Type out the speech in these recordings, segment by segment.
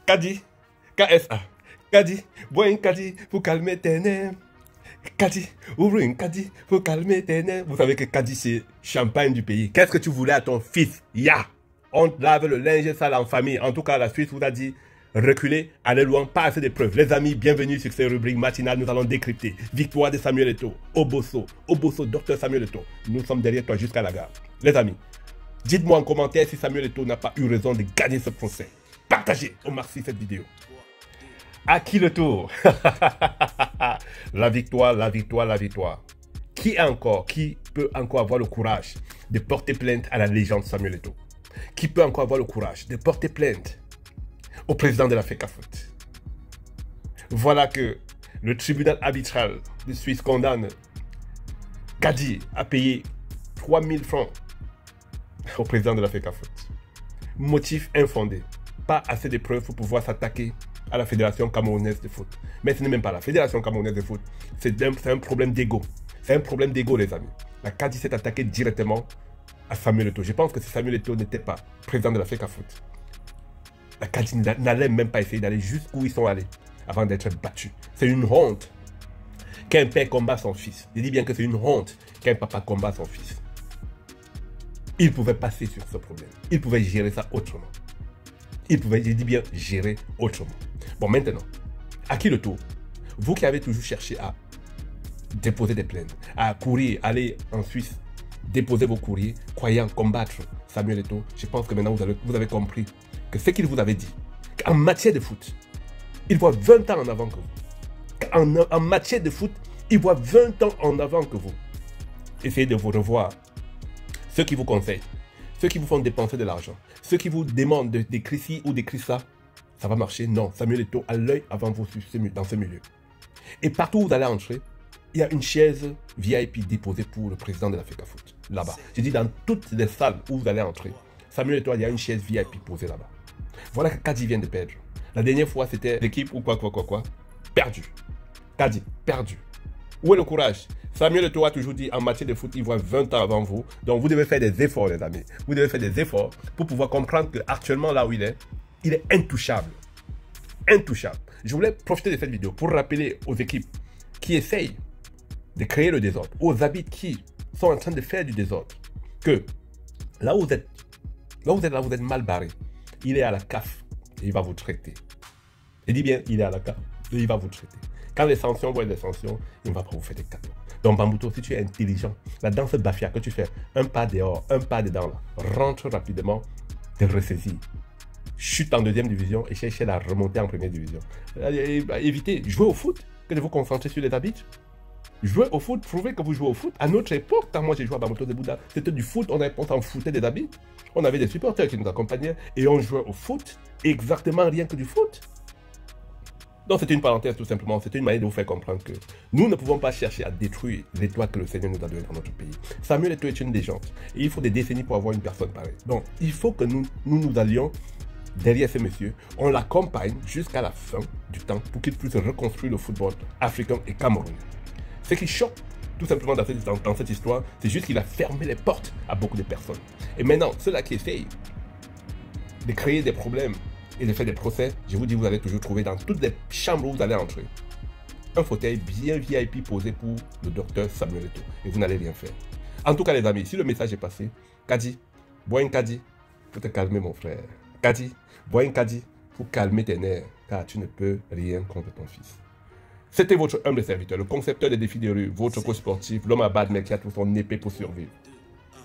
Kadi, KSA. Kadi, bois un Kadi pour calmer tes nerfs. Kadi, ouvre une Kadi pour calmer tes nerfs. Vous savez que Kadi, c'est champagne du pays. Qu'est-ce que tu voulais à ton fils? Ya! On lave le linge sale en famille. En tout cas, la Suisse vous a dit reculez, allez loin, pas assez de preuves. Les amis, bienvenue sur ces rubriques matinales. Nous allons décrypter. Victoire de Samuel Eto'o, Obosso, docteur Samuel Eto'o. Nous sommes derrière toi jusqu'à la gare. Les amis, dites-moi en commentaire si Samuel Eto'o n'a pas eu raison de gagner ce procès. Partagez au maxi cette vidéo. À qui le tour? La victoire, la victoire, la victoire. Qui peut encore avoir le courage de porter plainte à la légende Samuel Eto'o? Qui peut encore avoir le courage de porter plainte au président de la FECAFOOT? Voilà que le tribunal arbitral de Suisse condamne Kadi à payer 3000 francs au président de la FECAFOOT. Motif infondé. Pas assez de preuves pour pouvoir s'attaquer à la Fédération camerounaise de foot. Mais ce n'est même pas la Fédération camerounaise de foot. C'est un problème d'ego. C'est un problème d'ego, les amis. La Kadi s'est attaquée directement à Samuel Eto'o. Je pense que si Samuel Eto'o n'était pas président de la FECAFOOT, la Kadi n'allait même pas essayer d'aller jusqu'où ils sont allés avant d'être battus. C'est une honte qu'un père combat son fils. Je dis bien que c'est une honte qu'un papa combat son fils. Il pouvait passer sur ce problème. Il pouvait gérer ça autrement. Il pouvait, je dis bien, gérer autrement. Bon, maintenant, à qui le tour? Vous qui avez toujours cherché à déposer des plaintes, à courir, aller en Suisse, déposer vos courriers, croyant combattre Samuel Eto'o, je pense que maintenant vous avez compris que ce qu'il vous avait dit, qu'en matière de foot, il voit 20 ans en avant que vous. En matière de foot, il voit 20 ans en avant que vous. Essayez de vous revoir. Ceux qui vous conseillent, ceux qui vous font dépenser de l'argent, ceux qui vous demandent d'écrire ci ou d'écrire ça, ça va marcher? Non, Samuel Eto'o a l'œil avant vous dans ce milieu. Et partout où vous allez entrer, il y a une chaise VIP déposée pour le président de la FECAFOOT, là-bas. Je dis dans toutes les salles où vous allez entrer, Samuel Eto'o, il y a une chaise VIP posée là-bas. Voilà que Kadi vient de perdre. La dernière fois, c'était l'équipe ou quoi, perdu. Kadi, perdu. Où est le courage? Samuel Eto'o a toujours dit en matière de foot, il voit 20 ans avant vous. Donc vous devez faire des efforts, les amis. Vous devez faire des efforts pour pouvoir comprendre qu'actuellement, là où il est intouchable. Intouchable. Je voulais profiter de cette vidéo pour rappeler aux équipes qui essayent de créer le désordre, aux habits qui sont en train de faire du désordre, que là où vous êtes mal barré, il est à la CAF et il va vous traiter. Je dis bien, il est à la CAF et il va vous traiter. Quand les sanctions vont être des sanctions, il ne va pas vous faire des cadeaux. Donc Bambouto, si tu es intelligent, la danse bafia que tu fais, un pas dehors, un pas dedans, là, rentre rapidement, te ressaisis. Chute en deuxième division et cherchez à remonter en première division. Évitez, jouez au foot que de vous concentrer sur les arbitres. Jouez au foot, prouvez que vous jouez au foot. À notre époque, quand moi j'ai joué à Bambouto de Bouddha, c'était du foot, on s'en foutait des arbitres. On avait des supporters qui nous accompagnaient et on jouait au foot, exactement rien que du foot. Donc c'était une parenthèse tout simplement, c'était une manière de vous faire comprendre que nous ne pouvons pas chercher à détruire l'étoile que le Seigneur nous a donnée dans notre pays. Samuel Eto'o est une légende et il faut des décennies pour avoir une personne pareille. Donc il faut que nous allions derrière ce monsieur, on l'accompagne jusqu'à la fin du temps pour qu'il puisse reconstruire le football africain et camerounais. Ce qui choque tout simplement dans cette histoire, c'est juste qu'il a fermé les portes à beaucoup de personnes. Et maintenant, ceux-là qui essayent de créer des problèmes et de faire des procès, je vous dis, vous allez toujours trouver dans toutes les chambres où vous allez entrer un fauteuil bien VIP posé pour le docteur Samuel Eto'o. Et vous n'allez rien faire. En tout cas, les amis, si le message est passé, Kadi, bois un Kadi pour te calmer, mon frère. Kadi, bois un Kadi pour calmer tes nerfs, car tu ne peux rien contre ton fils. C'était votre humble serviteur, le concepteur des défis de rue, votre coach sportif, l'homme à bad mec qui a tout son épée pour survivre.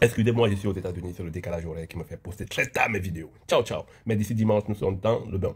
Excusez-moi, je suis aux États-Unis sur le décalage horaire qui me fait poster très tard mes vidéos. Ciao, ciao. Mais d'ici dimanche, nous sommes dans le bain.